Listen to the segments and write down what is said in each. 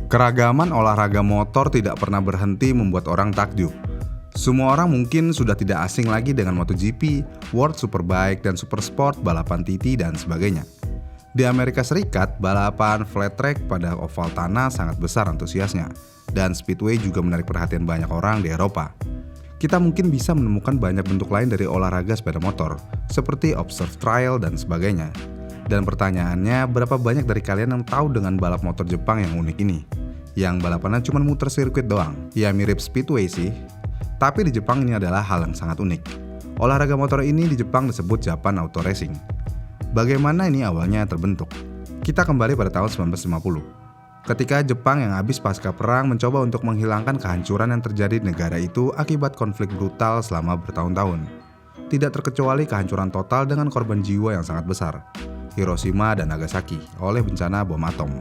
Keragaman olahraga motor tidak pernah berhenti membuat orang takjub. Semua orang mungkin sudah tidak asing lagi dengan MotoGP, World Superbike, dan Supersport, balapan TT, dan sebagainya. Di Amerika Serikat, balapan flat track pada oval tanah sangat besar antusiasnya, dan speedway juga menarik perhatian banyak orang di Eropa. Kita mungkin bisa menemukan banyak bentuk lain dari olahraga sepeda motor, seperti observe trial dan sebagainya. Dan pertanyaannya, berapa banyak dari kalian yang tahu dengan balap motor Jepang yang unik ini? Yang balapannya cuma muter sirkuit doang. Ya mirip speedway sih. Tapi di Jepang ini adalah hal yang sangat unik. Olahraga motor ini di Jepang disebut Japan Auto Racing. Bagaimana ini awalnya terbentuk? Kita kembali pada tahun 1950. Ketika Jepang yang habis pasca perang mencoba untuk menghilangkan kehancuran yang terjadi di negara itu akibat konflik brutal selama bertahun-tahun. Tidak terkecuali kehancuran total dengan korban jiwa yang sangat besar. Hiroshima dan Nagasaki oleh bencana bom atom.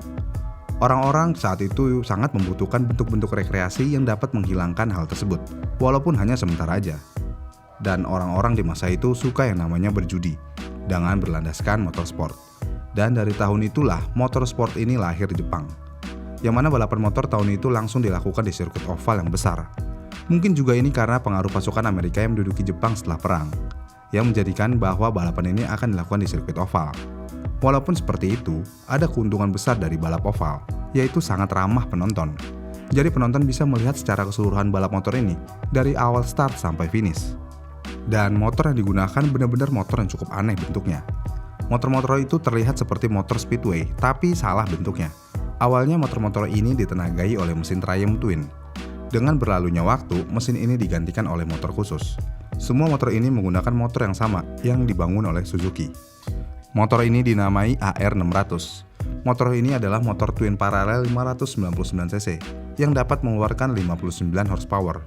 Orang-orang saat itu sangat membutuhkan bentuk-bentuk rekreasi yang dapat menghilangkan hal tersebut, walaupun hanya sementara aja. Dan orang-orang di masa itu suka yang namanya berjudi, dengan berlandaskan motorsport. Dan dari tahun itulah motorsport ini lahir di Jepang. Yang mana balapan motor tahun itu langsung dilakukan di sirkuit oval yang besar. Mungkin juga ini karena pengaruh pasukan Amerika yang menduduki Jepang setelah perang, yang menjadikan bahwa balapan ini akan dilakukan di sirkuit oval. Walaupun seperti itu, ada keuntungan besar dari balap oval, yaitu sangat ramah penonton. Jadi penonton bisa melihat secara keseluruhan balap motor ini, dari awal start sampai finish. Dan motor yang digunakan benar-benar motor yang cukup aneh bentuknya. Motor-motor itu terlihat seperti motor speedway, tapi salah bentuknya. Awalnya motor-motor ini ditenagai oleh mesin Triumph Twin. Dengan berlalunya waktu, mesin ini digantikan oleh motor khusus. Semua motor ini menggunakan motor yang sama, yang dibangun oleh Suzuki. Motor ini dinamai AR600. Motor ini adalah motor twin paralel 599cc yang dapat mengeluarkan 59 horsepower.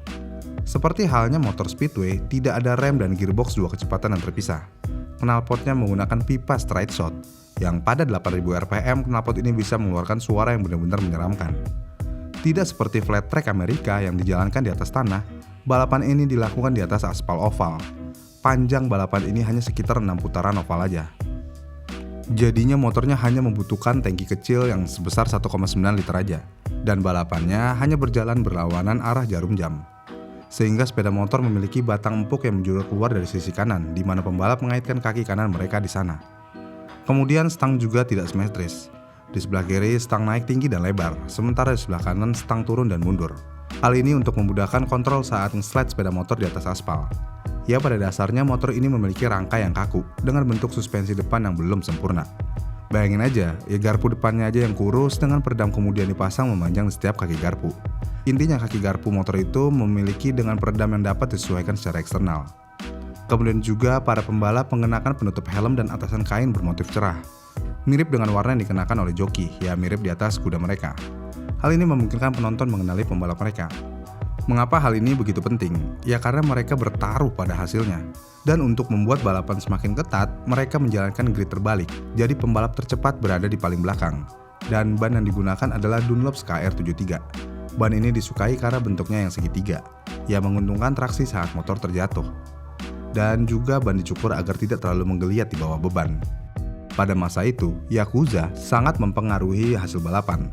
Seperti halnya motor speedway, tidak ada rem dan gearbox dua kecepatan yang terpisah. Knalpotnya menggunakan pipa straight shot, yang pada 8000 rpm knalpot ini bisa mengeluarkan suara yang benar-benar menyeramkan. Tidak seperti flat track Amerika yang dijalankan di atas tanah, balapan ini dilakukan di atas aspal oval. Panjang balapan ini hanya sekitar 6 putaran oval aja. Jadinya motornya hanya membutuhkan tangki kecil yang sebesar 1,9 liter aja, dan balapannya hanya berjalan berlawanan arah jarum jam. Sehingga sepeda motor memiliki batang empuk yang menjulur keluar dari sisi kanan, di mana pembalap mengaitkan kaki kanan mereka di sana. Kemudian stang juga tidak simetris. Di sebelah kiri stang naik tinggi dan lebar, sementara di sebelah kanan stang turun dan mundur. Hal ini untuk memudahkan kontrol saat nge-slide sepeda motor di atas aspal. Ya pada dasarnya motor ini memiliki rangka yang kaku dengan bentuk suspensi depan yang belum sempurna. Bayangin aja, ya garpu depannya aja yang kurus dengan peredam kemudian dipasang memanjang di setiap kaki garpu. Intinya kaki garpu motor itu memiliki dengan peredam yang dapat disesuaikan secara eksternal. Kemudian juga para pembalap mengenakan penutup helm dan atasan kain bermotif cerah. Mirip dengan warna yang dikenakan oleh joki, ya mirip di atas kuda mereka. Hal ini memungkinkan penonton mengenali pembalap mereka. Mengapa hal ini begitu penting? Ya karena mereka bertaruh pada hasilnya. Dan untuk membuat balapan semakin ketat, mereka menjalankan grid terbalik. Jadi pembalap tercepat berada di paling belakang. Dan ban yang digunakan adalah Dunlop KR73. Ban ini disukai karena bentuknya yang segitiga, yang menguntungkan traksi saat motor terjatuh. Dan juga ban dicukur agar tidak terlalu menggeliat di bawah beban. Pada masa itu, Yakuza sangat mempengaruhi hasil balapan.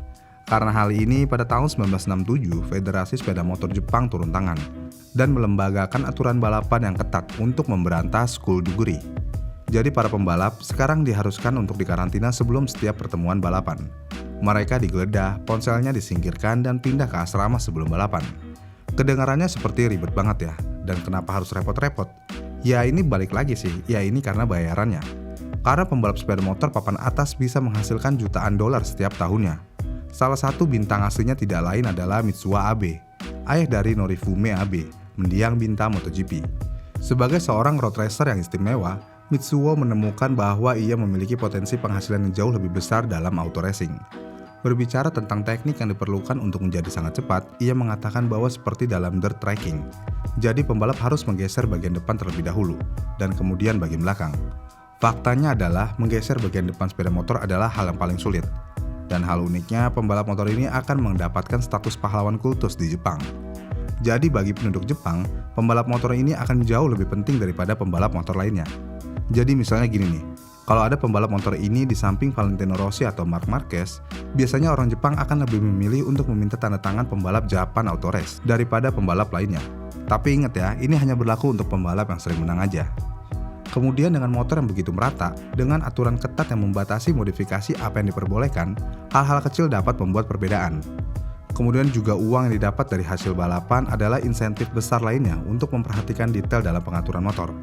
Karena hal ini pada tahun 1967 Federasi Sepeda Motor Jepang turun tangan dan melembagakan aturan balapan yang ketat untuk memberantas skulduguri. Jadi para pembalap sekarang diharuskan untuk dikarantina sebelum setiap pertemuan balapan. Mereka digeledah, ponselnya disingkirkan dan pindah ke asrama sebelum balapan. Kedengarannya seperti ribet banget ya, dan kenapa harus repot-repot? Ya ini balik lagi sih, ya ini karena bayarannya. Karena pembalap sepeda motor papan atas bisa menghasilkan jutaan dolar setiap tahunnya. Salah satu bintang aslinya tidak lain adalah Mitsuo Abe, ayah dari Norifume Abe, mendiang bintang MotoGP. Sebagai seorang road racer yang istimewa, Mitsuo menemukan bahwa ia memiliki potensi penghasilan yang jauh lebih besar dalam auto racing. Berbicara tentang teknik yang diperlukan untuk menjadi sangat cepat, ia mengatakan bahwa seperti dalam dirt trekking. Jadi pembalap harus menggeser bagian depan terlebih dahulu, dan kemudian bagian belakang. Faktanya adalah menggeser bagian depan sepeda motor adalah hal yang paling sulit. Dan hal uniknya, pembalap motor ini akan mendapatkan status pahlawan kultus di Jepang. Jadi bagi penduduk Jepang, pembalap motor ini akan jauh lebih penting daripada pembalap motor lainnya. Jadi misalnya gini nih, Kalau ada pembalap motor ini di samping Valentino Rossi atau Marc Marquez, biasanya orang Jepang akan lebih memilih untuk meminta tanda tangan pembalap Japan Auto Race daripada pembalap lainnya. Tapi ingat ya, ini hanya berlaku untuk pembalap yang sering menang aja. Kemudian dengan motor yang begitu merata, dengan aturan ketat yang membatasi modifikasi apa yang diperbolehkan, hal-hal kecil dapat membuat perbedaan. Kemudian juga uang yang didapat dari hasil balapan adalah insentif besar lainnya untuk memperhatikan detail dalam pengaturan motor.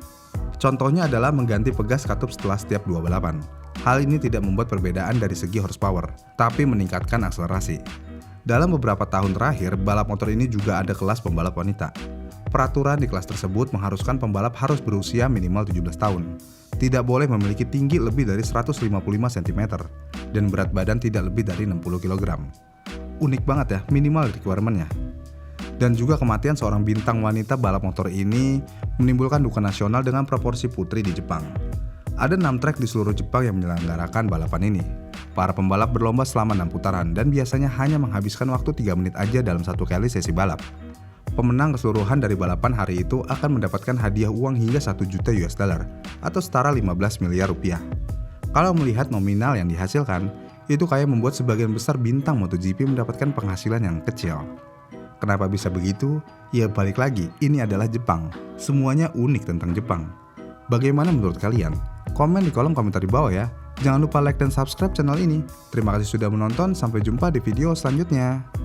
Contohnya adalah mengganti pegas katup setelah setiap dua balapan. Hal ini tidak membuat perbedaan dari segi horsepower, tapi meningkatkan akselerasi. Dalam beberapa tahun terakhir, balap motor ini juga ada kelas pembalap wanita. Peraturan di kelas tersebut mengharuskan pembalap harus berusia minimal 17 tahun. Tidak boleh memiliki tinggi lebih dari 155 cm dan berat badan tidak lebih dari 60 kg. Unik banget ya, minimal requirement-nya. Dan juga kematian seorang bintang wanita balap motor ini menimbulkan duka nasional dengan proporsi putri di Jepang. Ada 6 trek di seluruh Jepang yang menyelenggarakan balapan ini. Para pembalap berlomba selama 6 putaran dan biasanya hanya menghabiskan waktu 3 menit aja dalam satu kali sesi balap. Pemenang keseluruhan dari balapan hari itu akan mendapatkan hadiah uang hingga 1 juta US dollar atau setara 15 miliar rupiah. Kalau melihat nominal yang dihasilkan, itu kayak membuat sebagian besar bintang MotoGP mendapatkan penghasilan yang kecil. Kenapa bisa begitu? Ya balik lagi, ini adalah Jepang. Semuanya unik tentang Jepang. Bagaimana menurut kalian? Komen di kolom komentar di bawah ya. Jangan lupa like dan subscribe channel ini. Terima kasih sudah menonton, sampai jumpa di video selanjutnya.